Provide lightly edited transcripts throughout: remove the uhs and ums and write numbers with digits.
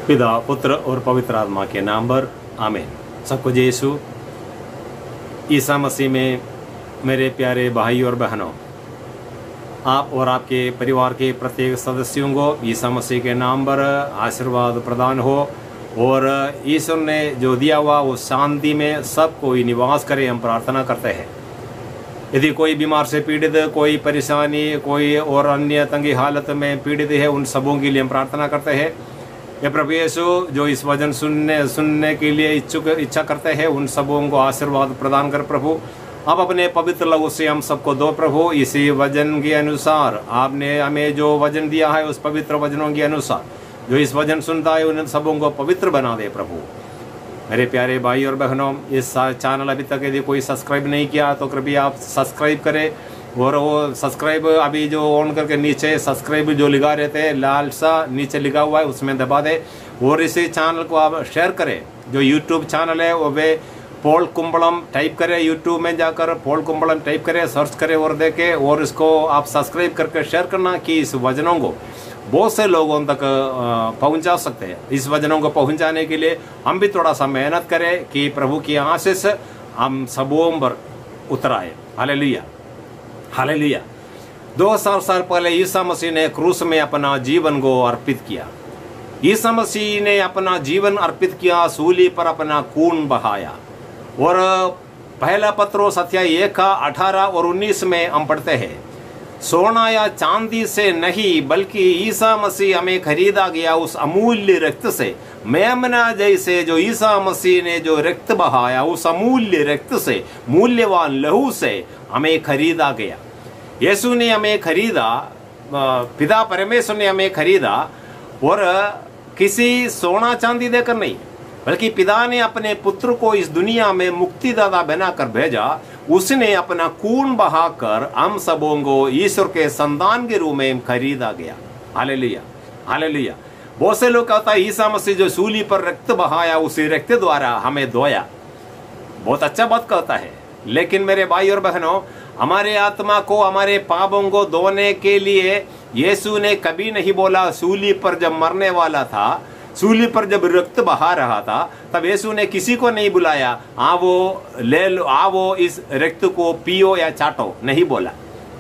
पिता, पुत्र और पवित्र आत्मा के नाम पर आमीन। सबको जय यीशु। ईसा मसीह में मेरे प्यारे भाई और बहनों, आप और आपके परिवार के प्रत्येक सदस्यों को ईसा मसीह के नाम पर आशीर्वाद प्रदान हो और ईश्वर ने जो दिया हुआ उस शांति में सब कोई निवास करे, हम प्रार्थना करते हैं। यदि कोई बीमार से पीड़ित, कोई परेशानी, कोई और अन्य तंगी हालत में पीड़ित है, उन सबों के लिए हम प्रार्थना करते हैं। ये प्रभु यीशु जो इस वचन सुनने के लिए इच्छा करते हैं, उन सबों को आशीर्वाद प्रदान कर प्रभु। आप अपने पवित्र लहू से हम सबको दो प्रभु। इसी वचन के अनुसार आपने हमें जो वचन दिया है, उस पवित्र वचनों के अनुसार जो इस वचन सुनता है, उन सबों को पवित्र बना दे प्रभु। मेरे प्यारे भाई और बहनों, इस चैनल अभी तक यदि कोई सब्सक्राइब नहीं किया तो कृपया आप सब्सक्राइब करें। और वो सब्सक्राइब अभी जो ऑन करके नीचे सब्सक्राइब जो लिखा रहते हैं, लाल सा नीचे लिखा हुआ है, उसमें दबा दे। और इसी चैनल को आप शेयर करें। जो यूट्यूब चैनल है वो वे पॉल कुंबलम टाइप करें, यूट्यूब में जाकर पॉल कुंबलम टाइप करें, सर्च करें और देखें। और इसको आप सब्सक्राइब करके शेयर करना कि इस वचनों को बहुत से लोगों तक पहुंचा सकते हैं। इस वचनों को पहुंचाने के लिए हम भी थोड़ा सा मेहनत करें कि प्रभु की आशीष हम सबों पर उतराए। Hallelujah, hallelujah. 2000 साल पहले ईसा मसीह ने क्रूस में अपना जीवन को अर्पित किया। ईसा मसीह ने अपना जीवन अर्पित किया, सूली पर अपना खून बहाया। और पहला पत्रोस अध्याय 1 का 18 और 19 में हम पढ़ते हैं, सोना या चांदी से नहीं बल्कि ईसा मसीह हमें खरीदा गया उस अमूल्य रक्त से, मेमना जैसे जो ईसा मसीह ने जो रक्त बहाया, उस अमूल्य रक्त से, मूल्यवान लहू से हमें खरीदा गया। यीशु ने हमें खरीदा, पिता परमेश्वर ने हमें खरीदा। और किसी सोना चांदी देकर नहीं, बल्कि पिता ने अपने पुत्र को इस दुनिया में मुक्तिदाता बनाकर भेजा। उसने अपना खून बहाकर हम सबों को ईश्वर के संतान के रूप में खरीदा गया। Hallelujah, hallelujah. बहुत से लोग कहता है ईसा मसीह जो सूली पर रक्त बहाया, उसी रक्त द्वारा हमें धोया। बहुत अच्छा बात कहता है, लेकिन मेरे भाई और बहनों, हमारे आत्मा को, हमारे पापों को धोने के लिए यीशु ने कभी नहीं बोला। सूली पर जब मरने वाला था, सूली पर जब रक्त बहा रहा था, तब यीशु ने किसी को नहीं बुलाया, वो ले लो, वो इस रक्त को पियो या चाटो, नहीं बोला,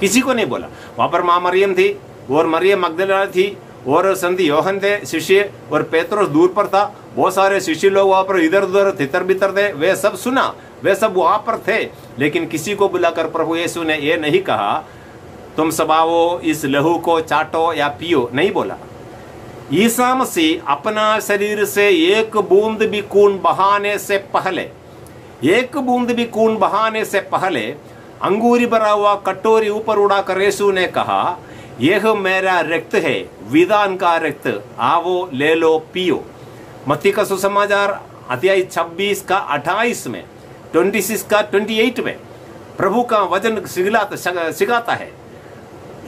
किसी को नहीं बोला। वहां पर माँ मरियम थी और मरियम मगदलीना थी और संत योहन थे शिष्य, और पेत्रोस दूर पर था। बहुत सारे शिष्य लोग वहां पर इधर उधर तितर बितर थे, वे सब सुना, वे सब वहां पर थे। लेकिन किसी को बुलाकर प्रभु यीशु ने ये नहीं कहा तुम सब आओ इस लहू को चाटो या पियो, नहीं बोला। ईसा मसीह अपना शरीर से एक बूंद भी खून बहाने से पहले, एक बूंद भी खून बहाने से पहले अंगूरी भरा हुआ कटोरी ऊपर उड़ाकर यीशु ने कहा, यह मेरा रक्त है, विधान का रक्त, आओ ले लो पियो। मत्ती का सुसमाचार अध्याय 26 का 28 में, 26 का 28 में प्रभु का वचन सिखाता है,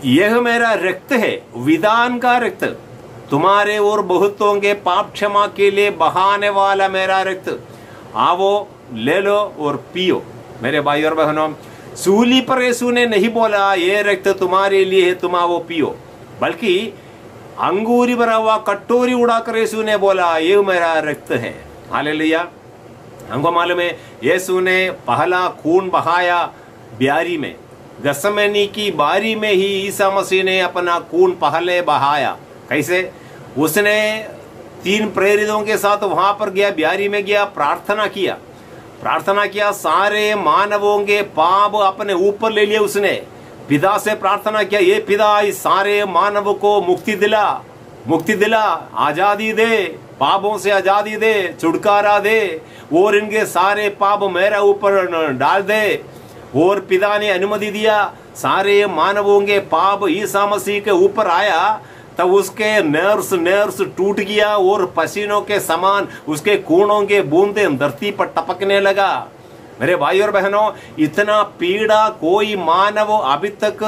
यह मेरा रक्त है, विधान का रक्त, तुम्हारे और बहुतों के पाप क्षमा के लिए बहाने वाला मेरा रक्त, आओ ले लो और पियो। मेरे भाई और बहनों, सूली पर यीशु ने नहीं बोला ये रक्त तुम्हारे लिए है, तुम आओ पियो, बल्कि अंगूरी भरा हुआ कटोरी उड़ाकर यीशु ने बोला ये मेरा रक्त है। हालेलुया। हमको मालूम है यीशु ने पहला खून बहाया ब्यारी में, गसमनी की बारी में ही ईसा मसीह ने अपना खून पहले बहाया। कैसे? उसने 3 प्रेरितों के साथ वहां पर गया, ब्यारी में गया, प्रार्थना किया, सारे मानवों के पाप अपने ऊपर ले लिए। उसने पिता से प्रार्थना किया, ये पिता इस सारे मानव को मुक्ति दिला, आजादी दे, पापों से आजादी दे, छुटकारा दे, और इनके सारे पाप मेरे ऊपर डाल दे। और पिता ने अनुमति दिया, सारे मानवों के पाप ईसा मसीह के ऊपर आया, तब उसके नर्व्स टूट गया और पसीनों के समान उसके खूनों के बूंदे धरती पर टपकने लगा। मेरे भाई और बहनों, इतना पीड़ा कोई मानव अभी तक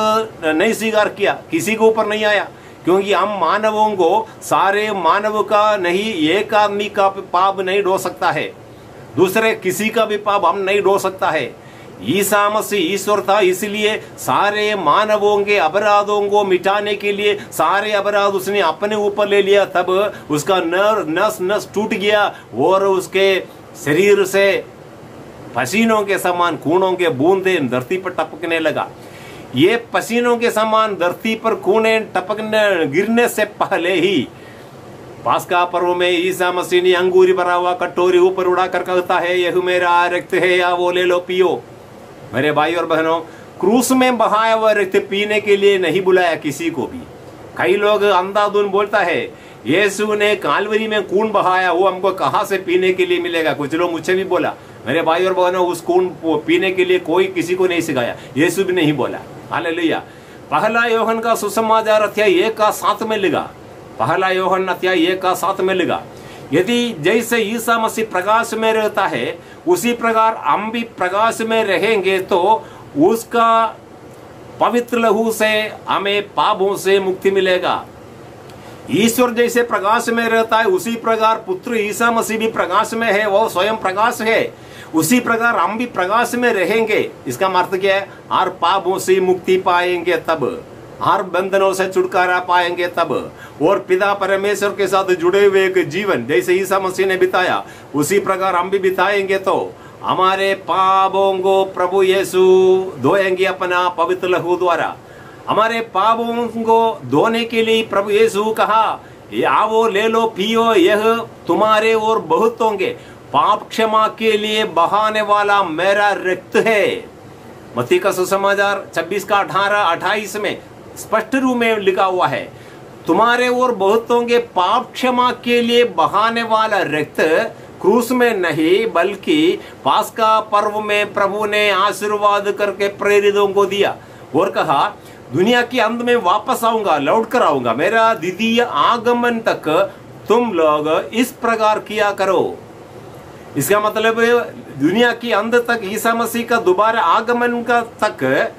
नहीं स्वीकार किया, किसी के ऊपर नहीं आया, क्योंकि हम मानवों को, सारे मानव का नहीं, एक आदमी का पाप नहीं ढो सकता है, दूसरे किसी का भी पाप हम नहीं ढो सकता है। ईसा मसीह ईश्वर था, इसलिए सारे मानवों के अपराधों को मिटाने के लिए सारे अपराध उसने अपने ऊपर ले लिया। तब उसका नस नस टूट गया और उसके शरीर से पसीनों के समान खूनों के बूंदे धरती पर टपकने लगा। ये पसीनों के समान धरती पर खूने टपकने गिरने से पहले ही पास्का पर्व में ईसा मसीह ने अंगूरी भरा हुआ कटोरी ऊपर उड़ाकर कहता है, यह मेरा रक्त है, या वो ले लो पियो। मेरे भाई और बहनों, क्रूस में बहाया हुआ रक्त पीने के लिए नहीं बुलाया किसी को भी। कई लोग अंधाधुन बोलता है यीशु ने कालवरी में खून बहाया, वो हमको कहाँ से पीने के लिए मिलेगा। कुछ लोग मुझे भी बोला। मेरे भाई और बहनों, उस खून पीने के लिए कोई किसी को नहीं सिखाया, यीशु भी नहीं बोला। हालेलुया। पहला यूहन्ना का सुसमाचार अध्याय 1:7 में लिखा, पहला यूहन्ना अध्याय 1:7 में लिखा, यदि जैसे ईसा मसीह प्रकाश में रहता है उसी प्रकार हम भी प्रकाश में रहेंगे तो उसका पवित्र लहू से हमें पापों से मुक्ति मिलेगा। ईश्वर जैसे प्रकाश में रहता है उसी प्रकार पुत्र ईसा मसीह भी प्रकाश में है, वो स्वयं प्रकाश है। उसी प्रकार हम भी प्रकाश में रहेंगे। इसका अर्थ क्या है? हर पापों से मुक्ति पाएंगे तब, हर बंधनों से छुटकारा पाएंगे तब, और पिता परमेश्वर के साथ जुड़े हुए एक जीवन जैसे ईसा मसीह ने बिताया उसी प्रकार हम भी बिताएंगे तो हमारे पापों को प्रभु यीशु धोएंगे अपना पवित्र लहू द्वारा। हमारे पापों को धोने के लिए प्रभु यीशु कहा, आओ ले लो पियो, यह तुम्हारे और बहुतों के पाप क्षमा के लिए बहाने वाला मेरा रक्त है। मत्ती का सुसमाचार 26:18-28 में स्पष्ट रूप में लिखा हुआ है, तुम्हारे और बहुतों के पाप क्षमा के लिए बहाने वाला रक्त क्रूस में नहीं बल्कि पास्का पर्व में प्रभु ने आशीर्वाद करके प्रेरितों को दिया और कहा, दुनिया के अंत में वापस आऊंगा, लौट कर आऊंगा, मेरा द्वितीय आगमन तक तुम लोग इस प्रकार किया करो। इसका मतलब है दुनिया के अंत तक ईसा मसीह का दोबारा आगमन का तक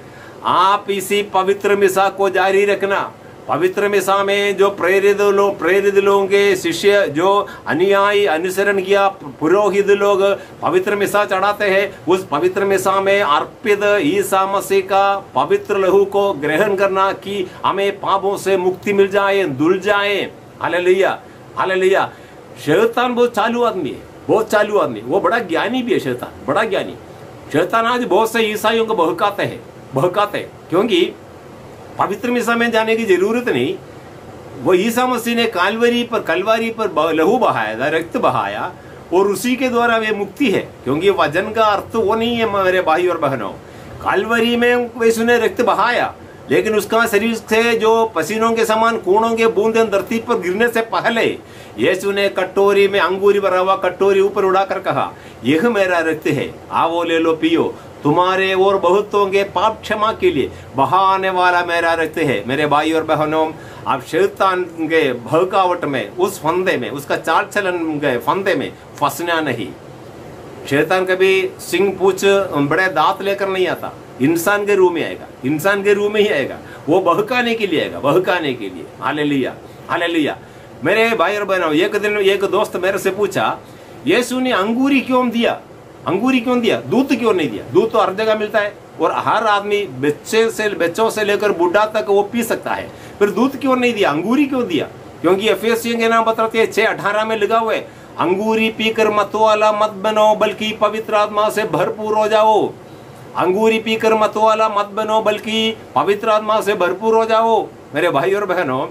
आप इसी पवित्र मिसा को जारी रखना। पवित्र मिसा में जो प्रेरित लोगों के शिष्य जो अनुयायी अनुसरण किया पुरोहित लोग पवित्र मिसा चढ़ाते हैं, उस पवित्र मिसा में अर्पित ईसा मसीह का पवित्र लहू को ग्रहण करना कि हमें पापों से मुक्ति मिल जाए, धुल जाए। Hallelujah, hallelujah. शैतान बहुत चालू आदमी है, बहुत चालू आदमी, वो बड़ा ज्ञानी भी है। शैतान बड़ा ज्ञानी। शैतान आज बहुत से ईसाइयों को बहकाते हैं क्योंकि पवित्र मिसा में जाने की जरूरत नहीं। वो ईसा मसीह ने कलवरी पर लहू बहाया था, रक्त बहाया, और उसी के द्वारा वे मुक्ति है। क्योंकि वजन का अर्थ वो नहीं है मेरे भाई और बहनों। कलवरी में यीशु ने रक्त बहाया, लेकिन उसका शरीर से जो पसीनों के समान खूनों के बूंदे धरती पर गिरने से पहले यीशु ने कटोरी में अंगूरी भरा हुआ कटोरी ऊपर उड़ाकर कहा, यह मेरा रक्त है, आओ ले लो पियो, तुम्हारे और बहुतों के पाप क्षमा के लिए बहाने वाला मेरा रक्त है। मेरे भाई और बहनों, आप शैतान के भड़कावट में, उस फंदे में, उसका चाल चलन के फंदे में फंसना नहीं। शैतान कभी सिंह पूछ बड़े दांत लेकर नहीं आता, इंसान के रूप में आएगा, इंसान के रूप में ही आएगा। वो बहकाने के लिए आएगा, बहकाने के लिए। Hallelujah, hallelujah. मेरे भाई और बहनों, एक दिन एक दोस्त मेरे से पूछा, यीशु ने अंगूरी क्यों दिया? अंगूरी क्यों दिया? दूध क्यों नहीं दिया? दूध तो हर जगह मिलता है और हर आदमी बच्चों से लेकर बूढ़ा तक वो पी सकता है, फिर दूध क्यों नहीं दिया? अंगूरी क्यों दिया? क्योंकि एफेसियों के नाम बताते हैं 6:18 में लिखा हुआ है, अंगूरी पीकर मतवाला मत बनो बल्कि पवित्र आत्मा से भरपूर हो जाओ। अंगूरी पीकर मतवाला मत बनो बल्कि पवित्र आत्मा से भरपूर हो जाओ। मेरे भाई और बहनों,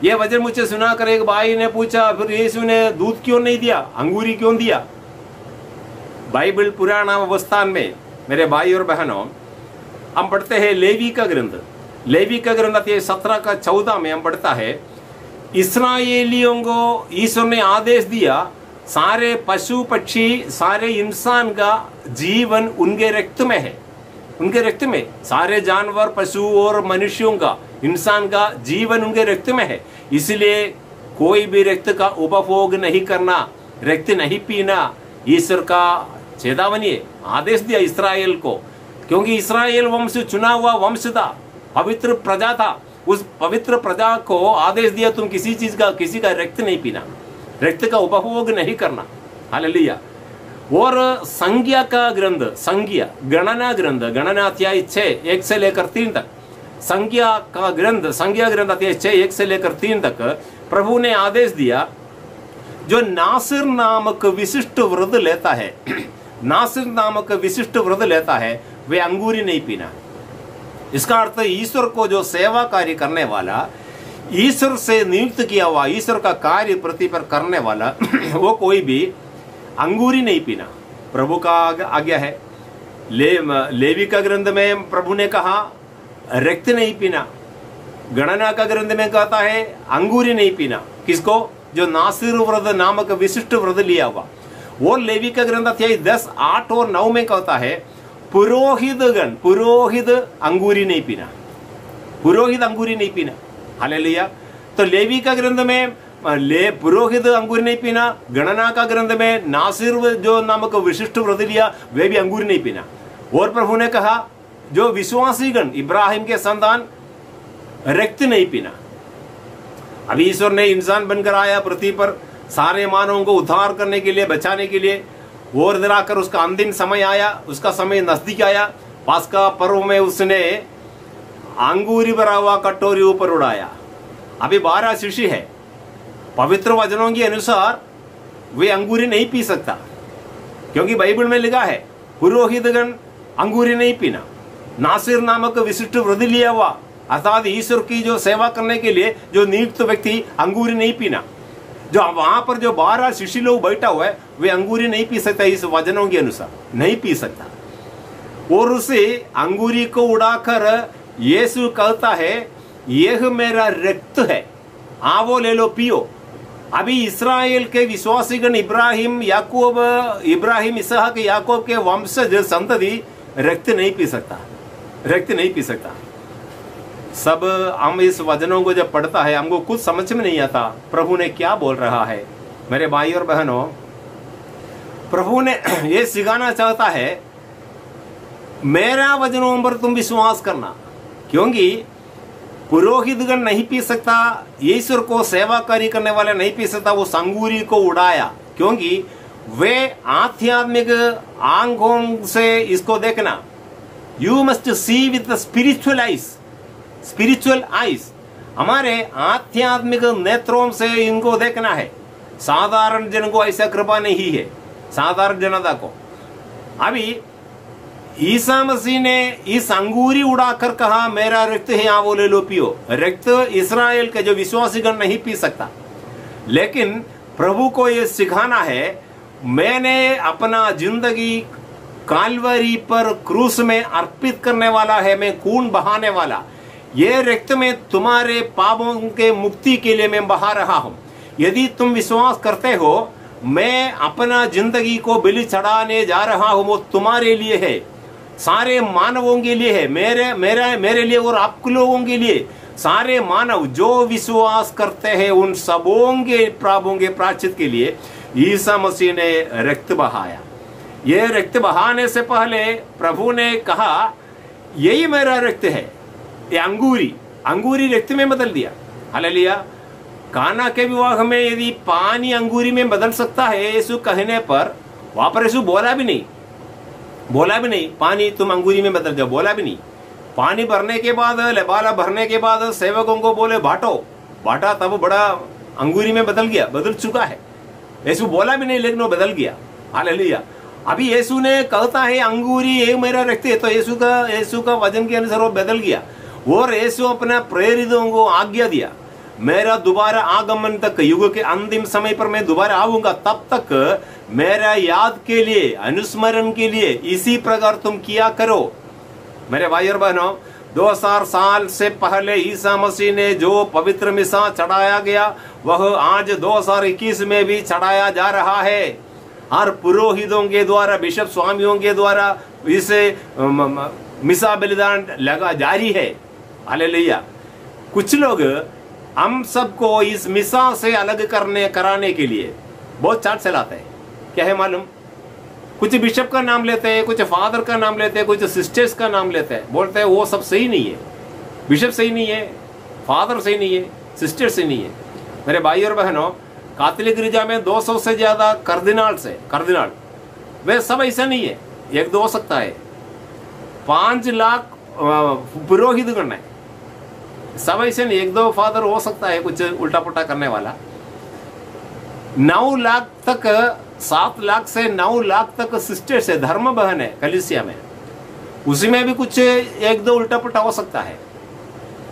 ये वजन मुझे सुनाकर एक भाई ने पूछा, फिर यीशु ने दूध क्यों नहीं दिया, अंगूरी क्यों दिया? बाइबल पुराना अवस्थान में मेरे भाई और बहनों हम पढ़ते हैं लेवी का ग्रंथ 17:14 में हम पढ़ता है, इस्राएलियों को ईश्वर ने आदेश दिया, सारे पशु पक्षी सारे इंसान का जीवन उनके रक्त में है, उनके रक्त में। सारे जानवर पशु और मनुष्यों का, इंसान का जीवन उनके रक्त में है। इसलिए कोई भी रक्त का उपभोग नहीं करना, रक्त नहीं पीना। ईश्वर का चेतावनी है, आदेश दिया इस्राएल को, क्योंकि इस्राएल वंश चुना हुआ वंश था, पवित्र प्रजा था। उस पवित्र प्रजा को आदेश दिया, तुम किसी का रक्त नहीं पीना, रक्त का उपभोग नहीं करना। हालेलुया। और संज्ञा का ग्रंथ, संज्ञा गणना ग्रंथ, गणना अध्याय 6 1 से लेकर 3 तक, संज्ञा का ग्रंथ, संज्ञा ग्रंथ अध्याय 6 1 से लेकर 3 तक प्रभु ने आदेश दिया, जो नासिर नामक विशिष्ट व्रत लेता है, नासिर नामक विशिष्ट व्रत लेता है, वे अंगूरी नहीं पीना। इसका अर्थ ईश्वर को जो सेवा कार्य करने वाला, ईश्वर से नियुक्त किया हुआ, ईश्वर का कार्य पृथ्वी पर करने वाला वो कोई भी अंगूरी नहीं पीना। प्रभु का आज्ञा है। लेवी का ग्रंथ में प्रभु ने कहा रक्त नहीं पीना। गणना का ग्रंथ में कहता है अंगूरी नहीं पीना। किसको? जो नासिर व्रत नामक विशिष्ट व्रत लिया हुआ। वो लेवी का ग्रंथ अध्याय 10 8 और 9 में कहता है पुरोहित गण, पुरोहित अंगूरी नहीं पीना, पुरोहित अंगूरी नहीं पीना। हालेलुया। तो लेवी का ग्रंथ में पुरोहित अंगूरी नहीं पीना, गणना का ग्रंथ में नासिर जो नामक विशिष्ट व्रत लिया वे भी अंगूरी नहीं पीना। और प्रभु ने कहा जो विश्वासी गण इब्राहिम के संतान रक्त नहीं पीना। अभी ईश्वर ने इंसान बनकर आया पृथ्वी पर सारे मानवों को उद्धार करने के लिए, बचाने के लिए। और इधर आकर उसका अंतिम समय आया, उसका समय नजदीक आया। पास्का पर्व में उसने अंगूरी भरा हुआ कटोरी ऊपर उड़ाया। अभी 12 शिशु है। पवित्र वचनों के अनुसार वे अंगूरी नहीं पी सकता, क्योंकि बाइबल में लिखा है पुरोहितगण अंगूरी नहीं पीना। नासिर नामक विशिष्ट व्रत लिया हुआ, अर्थात ईश्वर की जो सेवा करने के लिए जो नियुक्त व्यक्ति अंगूरी नहीं पीना। जो वहां पर जो 12 शिशु लोग बैठा हुआ है वे अंगूरी नहीं पी सकता, इस वचनों के अनुसार नहीं पी सकता। और उसे अंगूरी को उड़ाकर यीशु कहता है यह मेरा रक्त है, आवो ले लो पियो। अभी इस्राएल के विश्वासीगण इब्राहिम याकूब, इब्राहिम इसहाक याकूब के वंशज संतति रक्त नहीं पी सकता, रक्त नहीं पी सकता। सब हम इस वचनों को जब पढ़ता है हमको कुछ समझ में नहीं आता प्रभु ने क्या बोल रहा है। मेरे भाई और बहनों, प्रभु ने ये सिखाना चाहता है मेरा वचनों पर तुम विश्वास करना, क्योंकि पुरोहितगण नहीं पी सकता, ईश्वर को सेवा कार्य करने वाले नहीं पी सकता। वो संगूरी को उड़ाया क्योंकि वे आध्यात्मिक आंखों से इसको देखना। You must see with spiritual eyes, spiritual eyes. हमारे आध्यात्मिक नेत्रों से इनको देखना है। साधारण जन को ऐसा कृपा नहीं है, साधारण जनता को। अभी ईसा मसीह ने इस अंगूरी उड़ाकर कहा मेरा रक्त है, यहाँ वो ले लो पियो। रक्त इस्राएल के जो विश्वासीगण नहीं पी सकता, लेकिन प्रभु को ये सिखाना है मैंने अपना जिंदगी कालवरी पर क्रूस में अर्पित करने वाला है, मैं खून बहाने वाला। ये रक्त में तुम्हारे पापों के मुक्ति के लिए मैं बहा रहा हूं। यदि तुम विश्वास करते हो मैं अपना जिंदगी को बलि चढ़ाने जा रहा हूं, वो तुम्हारे लिए है, सारे मानवों के लिए है, मेरे लिए और आप लोगों के लिए। सारे मानव जो विश्वास करते हैं उन सबों के पापों के प्रायश्चित के लिए ईसा मसीह ने रक्त बहाया। ये रक्त बहाने से पहले प्रभु ने कहा यही मेरा रक्त है। ये अंगूरी रक्त में बदल दिया। हालेलुया। काना के विवाह में यदि पानी अंगूरी में बदल सकता है यीशु कहने पर, वहां पर यीशु बोला भी नहीं पानी तुम अंगूरी में बदल जाओ, बोला भी नहीं। पानी भरने के बाद, लबाला भरने के बाद सेवकों को बोले बाटा, तब बड़ा अंगूरी में बदल गया, बदल चुका है। यीशु बोला भी नहीं लेकिन वो बदल गया। हालेलुया। अभी यीशु ने कहता है अंगूरी ये मेरा रक्त है, तो यीशु का वचन के अनुसार वो बदल गया। और यीशु अपने प्रेरितों को आज्ञा दिया मेरा दोबारा आगमन तक, युग के अंतिम समय पर मैं दोबारा आऊंगा, तब तक मेरा याद के लिए, अनुस्मरण के लिए इसी प्रकार तुम किया करो। मेरे भाई और बहनों, 2000 साल से पहले ईसा मसीह ने जो पवित्र मिसा चढ़ाया गया वह आज 2021 में भी चढ़ाया जा रहा है। हर पुरोहितों के द्वारा, बिशप स्वामियों के द्वारा इसे मिसा बलिदान लगा जारी है। हालेलुया। कुछ लोग हम सबको इस मिसा से अलग कराने के लिए बहुत चाट चलाते हैं। क्या है मालूम? कुछ बिशप का नाम लेते हैं, कुछ फादर का नाम लेते हैं, कुछ सिस्टर्स का नाम लेते हैं, बोलते हैं वो सब सही नहीं है, बिशप सही नहीं है, फादर सही नहीं है, सिस्टर सही नहीं है। मेरे भाई और बहनों, कैथोलिक गिरजा में 200 से ज्यादा कार्डिनल वे सब ऐसा नहीं है, एक दो हो सकता है। 5 लाख पुरोहित गण है, सब ऐसे नहीं, एक दो फादर हो सकता है कुछ उल्टा पुल्टा करने वाला। 9 लाख तक, 7 लाख से 9 लाख तक सिस्टर्स है, धर्म बहन है कलीसिया में, उसी में भी कुछ एक दो उल्टा पुल्टा हो सकता है।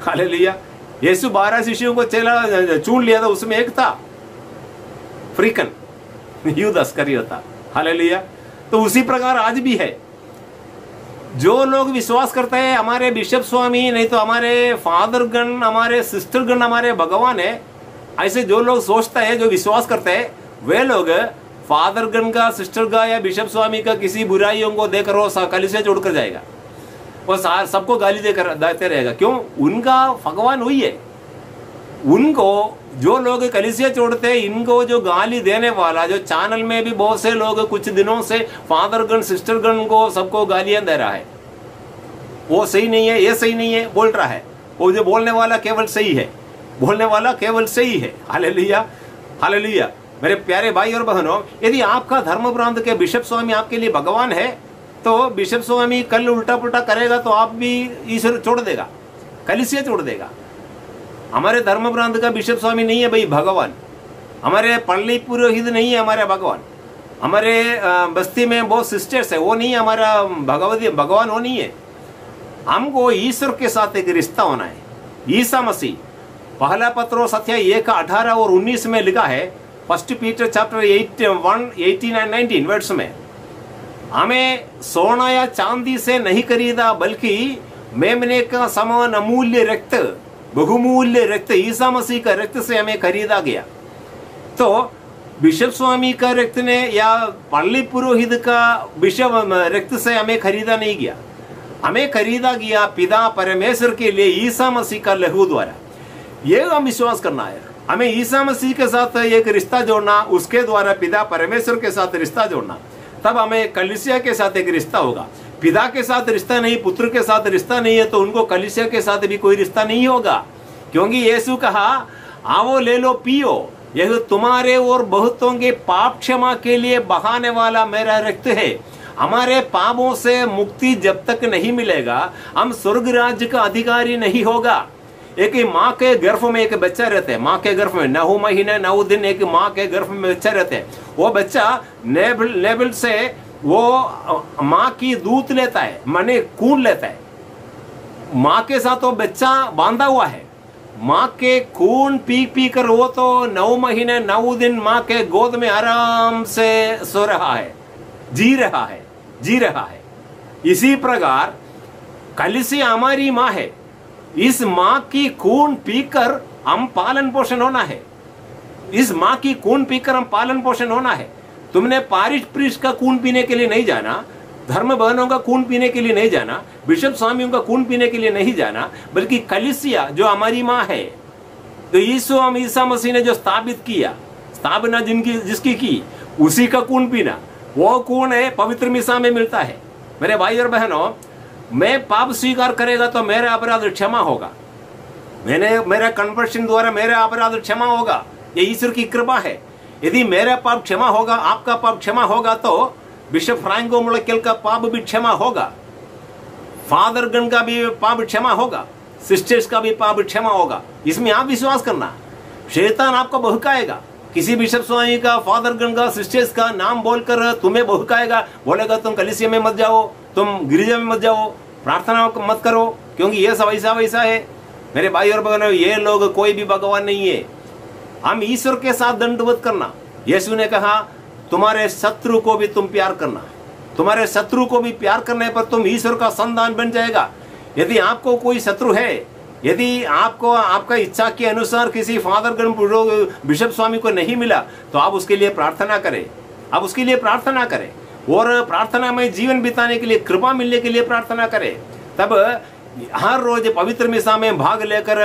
हालेलुया। यीशु 12 शिष्यों को चेला चुन लिया था, उसमें एक था फ्रीकन, यूदास करियोता। हालेलुया। तो उसी प्रकार आज भी है, जो लोग विश्वास करते हैं हमारे बिशप स्वामी, नहीं तो हमारे फादर गण, हमारे सिस्टर गण हमारे भगवान है, ऐसे जो लोग सोचते हैं, जो विश्वास करते हैं, वे लोग फादर गण का, सिस्टर का या बिशप स्वामी का किसी बुराइयों को देकर वो कलीसिया छोड़कर जाएगा, वो सबको गाली देते रहेगा। क्यों? उनका भगवान वही है। उनको जो लोग कलीसिया छोड़ते हैं, इनको जो गाली देने वाला, जो चैनल में भी बहुत से लोग कुछ दिनों से फादर गण, सिस्टर गण को सबको गालियां दे रहा है, वो सही नहीं है, ये सही नहीं है बोल रहा है। वो जो बोलने वाला केवल सही है, बोलने वाला केवल सही है। Hallelujah, hallelujah. मेरे प्यारे भाई और बहनों, यदि आपका धर्म प्रांत के बिशप स्वामी आपके लिए भगवान है, तो बिशप स्वामी कल उल्टा पुल्टा करेगा तो आप भी ईश्वर छोड़ देगा, कलीसिया छोड़ देगा। हमारे धर्म प्रांत का बिशप स्वामी नहीं है भाई भगवान, हमारे पल्ली पुरोहित नहीं है हमारे भगवान, हमारे बस्ती में बहुत सिस्टर्स है, वो नहीं है हमारा भगवान, वो नहीं है। हमको ईश्वर के साथ एक रिश्ता होना है। ईसा मसीह, पहला पत्रोस अध्याय 1 18 और 19 में लिखा है, 1 पीटर चैप्टर 18 and 19 वर्ड्स में, हमें सोना या चांदी से नहीं खरीदा, बल्कि मेमने का समान अमूल्य रक्त, बहुमूल्य रक्त, ईसा मसीह का रक्त से हमें खरीदा गया। तो बिशप स्वामी का रक्त ने या पल्ली पुरोहित का बिशप रक्त से हमें खरीदा नहीं गया, हमें खरीदा गया पिता परमेश्वर के लिए ईसा मसीह का लहू द्वारा। ये हम विश्वास करना है, हमें ईसा मसीह के साथ एक रिश्ता जोड़ना, उसके द्वारा पिता परमेश्वर के साथ रिश्ता जोड़ना, तब हमें कलीसिया के साथ एक रिश्ता होगा। पिता के साथ रिश्ता नहीं, पुत्र के साथ रिश्ता नहीं है, तो उनको कलीसिया के साथ भी कोई रिश्ता नहीं होगा। क्योंकि यीशु कहा, आओ ले लो पियो, यह तुम्हारे और बहुतों के पाप क्षमा के लिए बहाने वाला मेरा रक्त है। हमारे पापों से मुक्ति जब तक नहीं मिलेगा, हम स्वर्ग राज्य का अधिकारी नहीं होगा। एक माँ के गर्भ में एक बच्चा रहता है, माँ के गर्भ में 9 महीने 9 दिन एक माँ के गर्भ में बच्चा रहता है। वो बच्चा नेबल से वो माँ की दूध लेता है, माने खून लेता है। माँ के साथ वो बच्चा बांधा हुआ है, माँ के खून पी पी कर वो तो 9 महीने 9 दिन माँ के गोद में आराम से सो रहा है, जी रहा है, जी रहा है। इसी प्रकार कलीसिया हमारी माँ है, इस माँ की खून पीकर हम पालन पोषण होना है, इस माँ की खून पीकर हम पालन पोषण होना है। तुमने पारिश प्रीस्ट का खून पीने के लिए नहीं जाना, धर्म बहनों का खून पीने के लिए नहीं जाना, बिशप स्वामियों का खून पीने के लिए नहीं जाना, बल्कि कलीसिया जो हमारी माँ है, तो ईसा मसीह ने जो स्थापित किया, स्थापना जिसकी की, उसी का खून पीना, वो खून है पवित्र मिसा में मिलता है। मेरे भाई और बहनों, मैं पाप स्वीकार करेगा तो मेरा अपराध क्षमा होगा, मेरा कन्वर्शन द्वारा मेरा अपराध क्षमा होगा, ये ईश्वर की कृपा है। यदि मेरा पाप क्षमा होगा, आपका पाप क्षमा होगा, तो बिशप फ्रैंको मुलक्केल का पाप भी क्षमा होगा, फादर गण का भी पाप क्षमा होगा, सिस्टर्स का भी पाप क्षमा होगा। इसमें आप विश्वास करना। शैतान आपको बहकाएगा, किसी बिशप स्वामी का, फादर गण का, सिस्टर्स का नाम बोलकर तुम्हें बहकाएगा, बोलेगा तुम कलीसिया में मत जाओ, तुम गिरिजा में मत जाओ, प्रार्थना मत करो, क्योंकि ये सब ऐसा वैसा है। मेरे भाई और बहनों, ये लोग कोई भी भगवान नहीं है। हम ईश्वर के साथ दंडवत करना। यीशु ने कहा, तुम्हारे शत्रु को भी तुम प्यार करना, तुम्हारे शत्रु को भी प्यार करने पर तुम ईश्वर का संतान बन जाएगा। यदि आपको कोई शत्रु है, यदि आपको आपका इच्छा के अनुसार किसी फादर गण बिशप स्वामी को नहीं मिला, तो आप उसके लिए प्रार्थना करें, आप उसके लिए प्रार्थना करें और प्रार्थना में जीवन बिताने के लिए, कृपा मिलने के लिए प्रार्थना करें। तब हर रोज पवित्र मिसा में भाग लेकर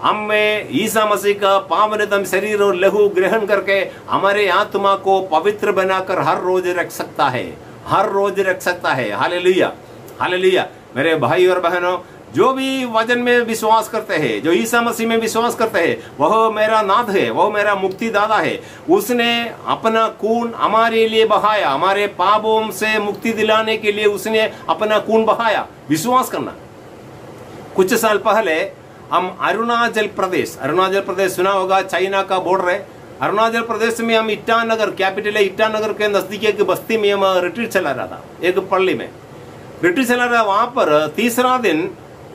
हमें ईसा मसीह का पावनतम शरीर और लहू ग्रहण करके हमारे आत्मा को पवित्र बनाकर हर रोज रख सकता है, हर रोज रख सकता है। Hallelujah, hallelujah. मेरे भाई और बहनों, जो भी वचन में विश्वास करते हैं, जो ईसा मसीह में विश्वास करते हैं, वह मेरा नाथ है, वह मेरा मुक्तिदाता है। उसने अपना खून हमारे लिए बहाया, हमारे पापों से मुक्ति दिलाने के लिए उसने अपना खून बहाया। विश्वास करना। कुछ साल पहले हम अरुणाचल प्रदेश सुना होगा, चाइना का बॉर्डर है। अरुणाचल प्रदेश में हम ईटानगर, कैपिटल है ईटानगर के नजदीक एक बस्ती में हम रिट्रीट चला रहा था, एक पल्ली में रिट्रीट चला रहा। वहां पर तीसरा दिन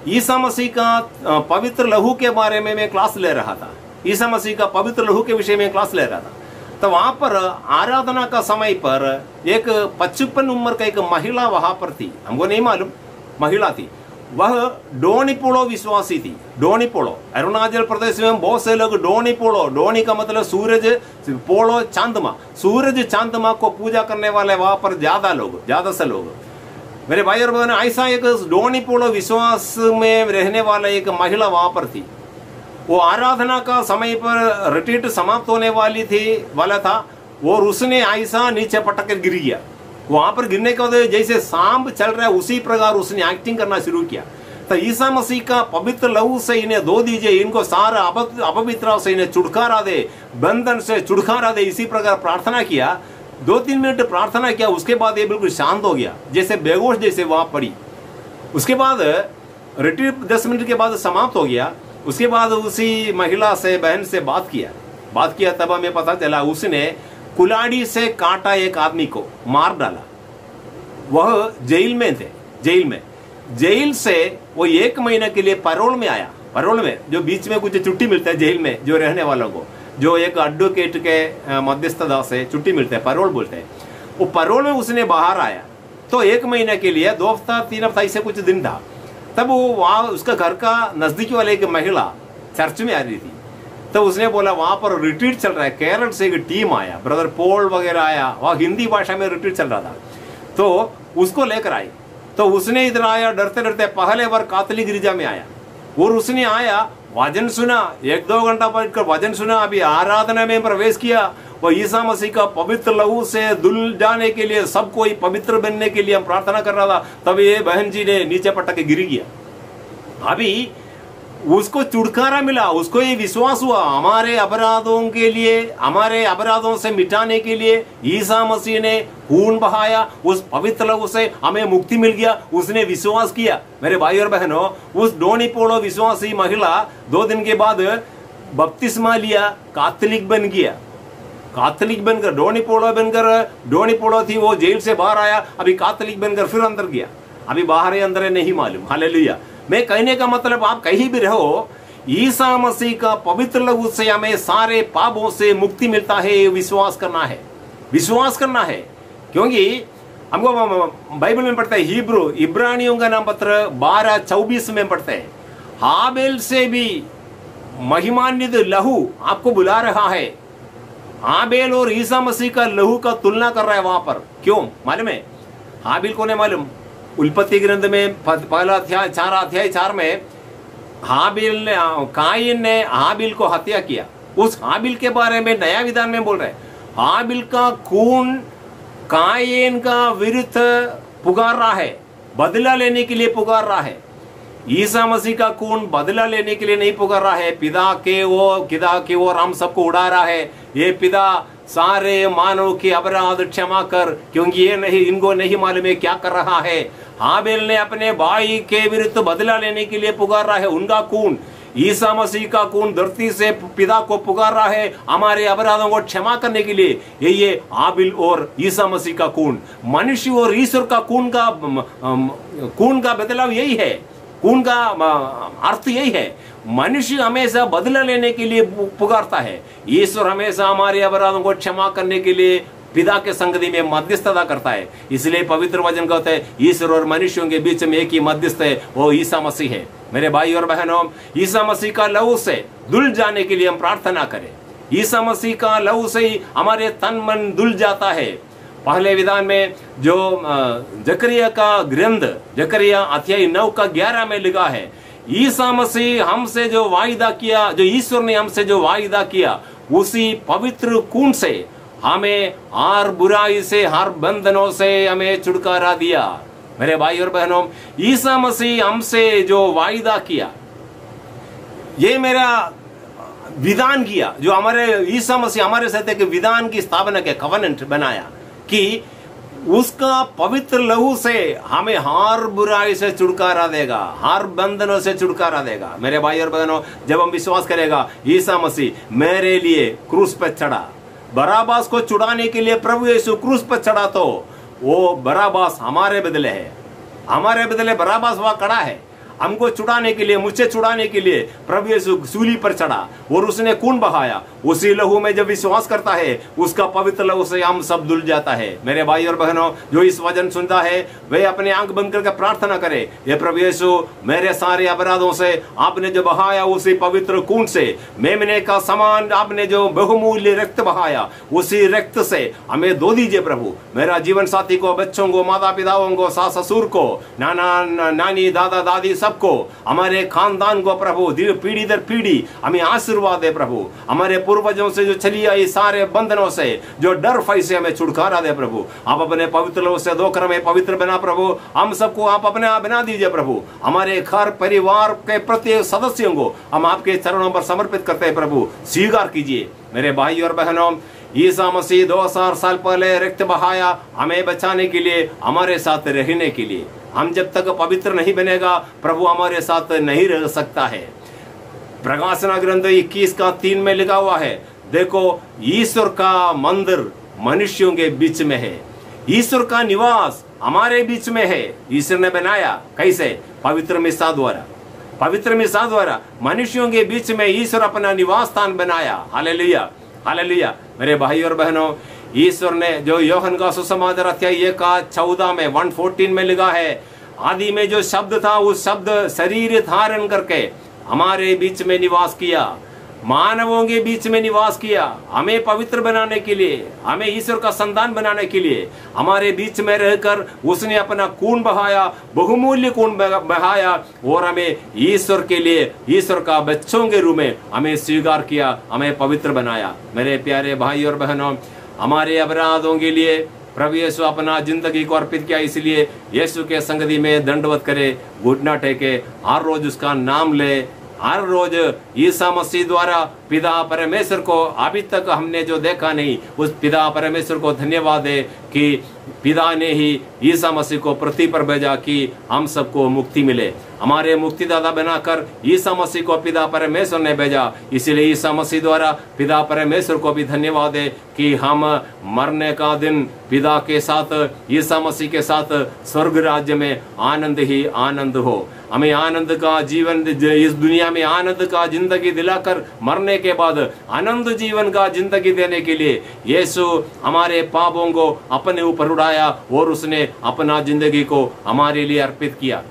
ईसा मसीह का पवित्र लहू के बारे में मैं क्लास ले रहा था। ईसा मसीह का पवित्र लहू के विषय में क्लास ले रहा था। तो वहां पर आराधना का समय पर एक 55 उम्र का एक महिला वहां पर थी, हमको नहीं मालूम महिला थी। वह डोनीपोलो विश्वासी थी। डोनीपोलो, अरुणाचल प्रदेश में बहुत से लोग डोनीपोलो, डोनी का मतलब सूरज, पोलो चांदमा, सूरज चांदमा को पूजा करने वाले वहां पर ज्यादा से लोग। मेरे भाई और बहन, ऐसा एक डोनीपोलो विश्वास में रहने वाला एक महिला वहां पर थी। वो आराधना का समय पर रिट्रीट समाप्त होने वाला था और उसने ऐसा नीचे पटक कर गिर गया। वहां पर गिरने के बाद जैसे सांप चल रहा है उसी प्रकार उसने एक्टिंग करना शुरू किया। तो ईसा मसीह का पवित्र लहू से इन्हें धो दीजिए, इनको सारा अपवित्र से इन्हें छुटकारा दे, बंधन से छुटकारा दे, इसी प्रकार प्रार्थना किया। 2-3 मिनट प्रार्थना किया, उसके बाद ये बिल्कुल शांत हो गया, जैसे बेहोश जैसे वहां पड़ी। उसके बाद रिट्रीट 10 मिनट के बाद समाप्त हो गया। उसके बाद उसी महिला से, बहन से बात किया। तब हमें पता चला उसने कुल्हाड़ी से काटा, एक आदमी को मार डाला। वह जेल में थे, जेल से वो 1 महीने के लिए पैरोल में आया। पैरोल में जो बीच में कुछ छुट्टी मिलता है जेल में जो रहने वालों को, जो एक एडवोकेट के मध्यस्थता से छुट्टी मिलते हैं, पैरोल बोलते हैं। वो पैरोल में उसने बाहर आया तो 1 महीने के लिए 2 हफ्ता 3 हफ्ता ऐसे कुछ दिन था। तब वो वहाँ उसका घर का नजदीकी वाले एक महिला चर्च में आ रही थी। तो उसने बोला वहां पर रिट्रीट चल रहा है, केरल से एक टीम आया, ब्रदर पॉल वगैरह आया, वहाँ हिंदी भाषा में रिट्रीट चल रहा था, तो उसको लेकर आई। तो उसने इधर आया, डरते डरते पहले बार कैथोलिक गिरजा में आया और उसने आया, वचन सुना, 1-2 घंटा बैठकर वचन सुना, अभी आराधना में प्रवेश किया। वह ईसा मसीह का पवित्र लहू से धुल जाने के लिए, सब कोई पवित्र बनने के लिए हम प्रार्थना कर रहा था। तब ये बहन जी ने नीचे पटक के गिर गया। अभी उसको छुटकारा मिला, उसको ये विश्वास हुआ हमारे अपराधों के लिए, हमारे अपराधों से मिटाने के लिए ईसा मसीह ने खून बहाया, उस पवित्र लहू से हमें मुक्ति मिल गया। उसने विश्वास किया। मेरे भाई और बहनों, उस डोनीपोलो विश्वासी महिला 2 दिन के बाद बपतिस्मा लिया, कैथोलिक बन गया। कैथोलिक बनकर डोनीपोलो थी, वो जेल से बाहर आया, अभी कैथोलिक बनकर फिर अंदर गया। अभी बाहर है अंदर है नहीं मालूम। हालेलुया। मैं कहने का मतलब, आप कहीं भी रहो, ईसा मसीह का पवित्र लहू से हमें सारे पापों से मुक्ति मिलता है। विश्वास करना है क्योंकि हमको बाइबल में पढ़ते हैं, इब्रानियों का नाम पत्र 12:24 में पढ़ते हैं, हाबेल से भी महिमान्वित लहू आपको बुला रहा है। हाबेल और ईसा मसीह का लहू का तुलना कर रहा है वहां पर। क्यों मालूम है? हाबेल को नहीं मालूम? उल्पत्ति ग्रंथ में पहला अध्याय 4 में कायन ने हाबिल को हत्या किया। उस हाबिल के बारे में नया विधान में बोल रहे हैं, हाबिल का खून कायन का विरुद्ध पुकार रहा है, बदला लेने के लिए पुकार रहा है। ईसा मसीह का खून बदला लेने के लिए नहीं पुकार रहा है, पिता के ओर हम सबको उड़ा रहा है। ये पिता सारे मानव के अपराध क्षमा कर, क्योंकि ये इनको नहीं मालूम है क्या कर रहा है। हाबेल ने अपने भाई के विरुद्ध बदला लेने के लिए पुकार रहा है उनका खून। ईसा मसीह का खून धरती से पिता को पुकार रहा है हमारे अपराधों को क्षमा करने के लिए। ये हाबिल और ईसा मसीह का खून, मनुष्य और ईश्वर का खून का बदलाव यही है। खून का अर्थ यही है, मनुष्य हमेशा बदला लेने के लिए पुकारता है, ईश्वर हमेशा हमारे अपराधों को क्षमा करने के लिए पिता के संगति में मध्यस्थता करता है। इसलिए पवित्र वचन कहता है ईश्वर और मनुष्यों के बीच में एक ही मध्यस्थ है, वो ईसा मसीह है। मेरे भाई और बहनों, ईसा मसीह का लहू से धुल जाने के लिए हम प्रार्थना करें। ईसा मसीह का लहू से ही हमारे तन मन धुल जाता है। पहले विधान में जो जकरिया का ग्रंथ, जकरिया अध्याय 9:11 में लिखा है, ईसा मसीह हमसे जो वायदा किया, जो ईश्वर ने हमसे जो वायदा किया, उसी पवित्र खून से हमें हर बुराई से, हर बंधनों से हमें छुटकारा दिया। मेरे भाई और बहनों, ईसा मसीह हमसे जो वायदा किया, ये मेरा विधान किया, जो हमारे ईसा मसीह हमारे साथ एक विधान की स्थापना के कवनेंट बनाया कि उसका पवित्र लहू से हमें हर बुराई से छुटकारा देगा, हर बंधनों से छुटकारा देगा। मेरे भाई और बहनों, जब हम विश्वास करेगा ईसा मसीह मेरे लिए क्रूस पर चढ़ा, बराबास को छुड़ाने के लिए प्रभु यीशु क्रूस पर चढ़ा, तो वो बराबास हमारे बदले है, हमारे बदले बराबास वहां खड़ा है। हमको छुड़ाने के लिए, मुझसे छुड़ाने के लिए प्रभु यीशु सूली पर चढ़ा और उसने खून बहाया। उसी लहू में जब विश्वास करता है, उसका पवित्र लहू से हम सब धुल जाता है। मेरे भाई और बहनों, जो इस वचन सुनता है वे अपने आंख बंद करके प्रार्थना करे, ये प्रभु यीशु मेरे सारे अपराधों से आपने जो बहाया, उसी पवित्र खून से, मेमने का समान आपने जो बहुमूल्य रक्त बहाया, उसी रक्त से हमें धो दीजिए प्रभु। मेरा जीवन साथी को, बच्चों को, माता पिताओं को, सास ससुर को, नाना नानी, दादा दादी, सबको, हमारे खानदान को प्रभु पीढ़ी दर पीढ़ी हमें आशीर्वाद दे प्रभु। हमारे पूर्वजों से जो चली आई सारे बंधनों से, जो डर भय से हमें छुटकारा दे प्रभु। आप अपने पवित्र लहू से धोकर हमें पवित्र बना प्रभु। हम सबको आप अपने आप बना दीजिए प्रभु। हमारे घर परिवार के प्रत्येक सदस्यों को हम आपके चरणों पर समर्पित करते हैं प्रभु, स्वीकार कीजिए। मेरे भाई और बहनों, ईसा मसीह 2000 साल पहले रक्त बहाया हमें बचाने के लिए, हमारे साथ रहने के लिए। हम जब तक पवित्र नहीं बनेगा, प्रभु हमारे साथ नहीं रह सकता है। प्रकाशना ग्रंथ 21:3 में लिखा हुआ है, देखो ईश्वर का मंदिर मनुष्यों के बीच में है, ईश्वर का निवास हमारे बीच में है। ईश्वर ने बनाया कैसे? पवित्र मिसा द्वारा। पवित्र मिसा द्वारा मनुष्यों के बीच में ईश्वर अपना निवास स्थान बनाया। Hallelujah, hallelujah. मेरे भाई और बहनों, ईश्वर ने जो यूहन्ना का सुसमाचार अध्याय 1:14 में 1:14 में लिखा है, आदि में जो शब्द था, उस शब्द शरीर धारण करके हमारे बीच में निवास किया, मानवों के बीच में निवास किया, हमें पवित्र बनाने के लिए, हमें ईश्वर का संतान बनाने के लिए हमारे बीच में रहकर उसने अपना खून बहाया, बहुमूल्य खून बहाया और हमें ईश्वर के लिए, ईश्वर का बच्चों के रूप में हमें स्वीकार किया, हमें पवित्र बनाया। मेरे प्यारे भाई और बहनों, हमारे अपराधों के लिए प्रभु यीशु अपना जिंदगी को अर्पित किया, इसलिए यीशु के संगति में दंडवत करे, घुटना टेके, हर रोज उसका नाम ले, हर रोज ईसा मसीह द्वारा पिता परमेश्वर को अभी तक हमने जो देखा नहीं, उस पिता परमेश्वर को धन्यवाद दे कि पिता ने ही ईसा मसीह को पृथ्वी पर भेजा कि हम सबको मुक्ति मिले। हमारे मुक्तिदाता बनाकर ईसा मसीह को पिता परमेश्वर ने भेजा, इसलिए ईसा मसीह द्वारा पिता परमेश्वर को भी धन्यवाद दे कि हम मरने का दिन पिता के साथ, ईसा मसीह के साथ स्वर्ग राज्य में आनंद ही आनंद हो। हमें आनंद का जीवन, इस दुनिया में आनंद का जिंदगी दिलाकर मरने के बाद आनंद जीवन का जिंदगी देने के लिए यीशु हमारे पापों को अपने ऊपर उठाया और उसने अपना जिंदगी को हमारे लिए अर्पित किया।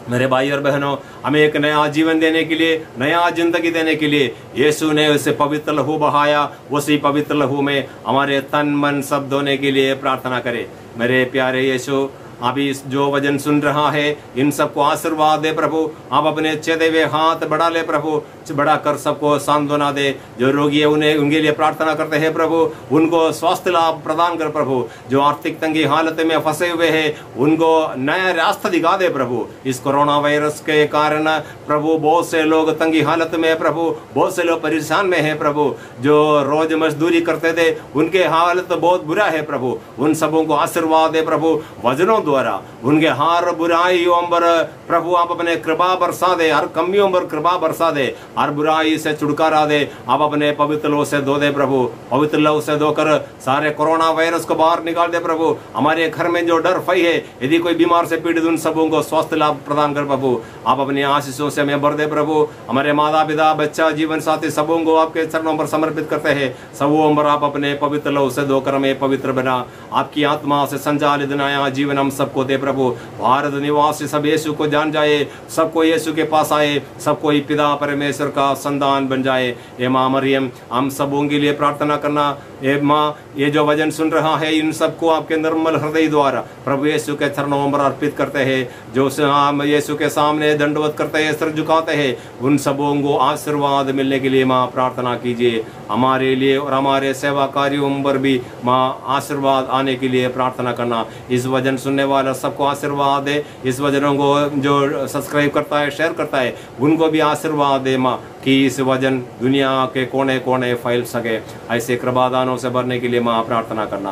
मेरे भाई और बहनों, हमें एक नया जीवन देने के लिए, नया जिंदगी देने के लिए यीशु ने उसे पवित्र लहू बहाया। उसी पवित्र लहू में हमारे तन मन सब धोने के लिए प्रार्थना करें। मेरे प्यारे यीशु, अभी जो वचन सुन रहा है, इन सबको आशीर्वाद दे प्रभु। आप अपने चेते हुए हाथ बढ़ा ले प्रभु, बढ़ा कर सबको सांत्वना दे। जो रोगी है उन्हें, उनके लिए प्रार्थना करते हैं प्रभु, उनको स्वास्थ्य लाभ प्रदान कर प्रभु। जो आर्थिक तंगी हालत में फंसे हुए हैं, उनको नया रास्ता दिखा दे प्रभु। इस कोरोना वायरस के कारण प्रभु बहुत से लोग तंगी हालत में है प्रभु, बहुत से लोग परेशान में है प्रभु। जो रोज मजदूरी करते थे, उनके हालत बहुत बुरा है प्रभु। उन सबों को आशीर्वाद दे प्रभु, वजनों द्वारा उनके हर बुराइयों पर प्रभु आप अपने कृपा बरसा दे, हर कमियों पर कृपा बरसा दे, हर बुराई से छुटकारा दे। आप अपने पवित्र लहू से धो दे प्रभु, पवित्र लहू से धोकर सारे कोरोना वायरस को बाहर निकाल दे प्रभु। हमारे घर में जो डर भय है, यदि कोई बीमार से पीड़ित, उन सबों को स्वास्थ्य लाभ प्रदान कर प्रभु। आप अपनी आशीषों से हमें भर दे प्रभु। हमारे माता पिता, बच्चा, जीवन साथी सबों को आपके चरणों पर समर्पित करते हैं। सबों पर आप अपने पवित्र लहू से धोकर हमें पवित्र बना। आपकी आत्मा से संचालित नया जीवन हम सबको दे प्रभु। भारत निवासी सब यीशु को जान जाए, सबको यीशु के पास आए, सबको ही पिता परमेश्वर का संतान बन जाए। हे मां मरियम, हम सबों के लिए प्रार्थना करना। ये माँ, ये जो वचन सुन रहा है, इन सबको आपके निर्मल हृदय द्वारा प्रभु यीशु के चरणों पर अर्पित करते हैं। जो हम यीशु के सामने दंडवत करते हैं, सिर झुकाते हैं, उन सबों को आशीर्वाद मिलने के लिए माँ प्रार्थना कीजिए। हमारे लिए और हमारे सेवा कार्यों पर भी माँ आशीर्वाद आने के लिए प्रार्थना करना। इस वचन सुनने वाला सबको आशीर्वाद दे। इस वचनों को जो सब्सक्राइब करता है, शेयर करता है, उनको भी आशीर्वाद दे माँ, कि इस वचन दुनिया के कोने कोने फैल सके। ऐसे कृपादानों से भरने के लिए माँ प्रार्थना करना।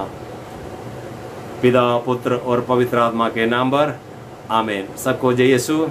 पिता, पुत्र और पवित्र आत्मा के नाम पर आमीन। सबको जय यीशु।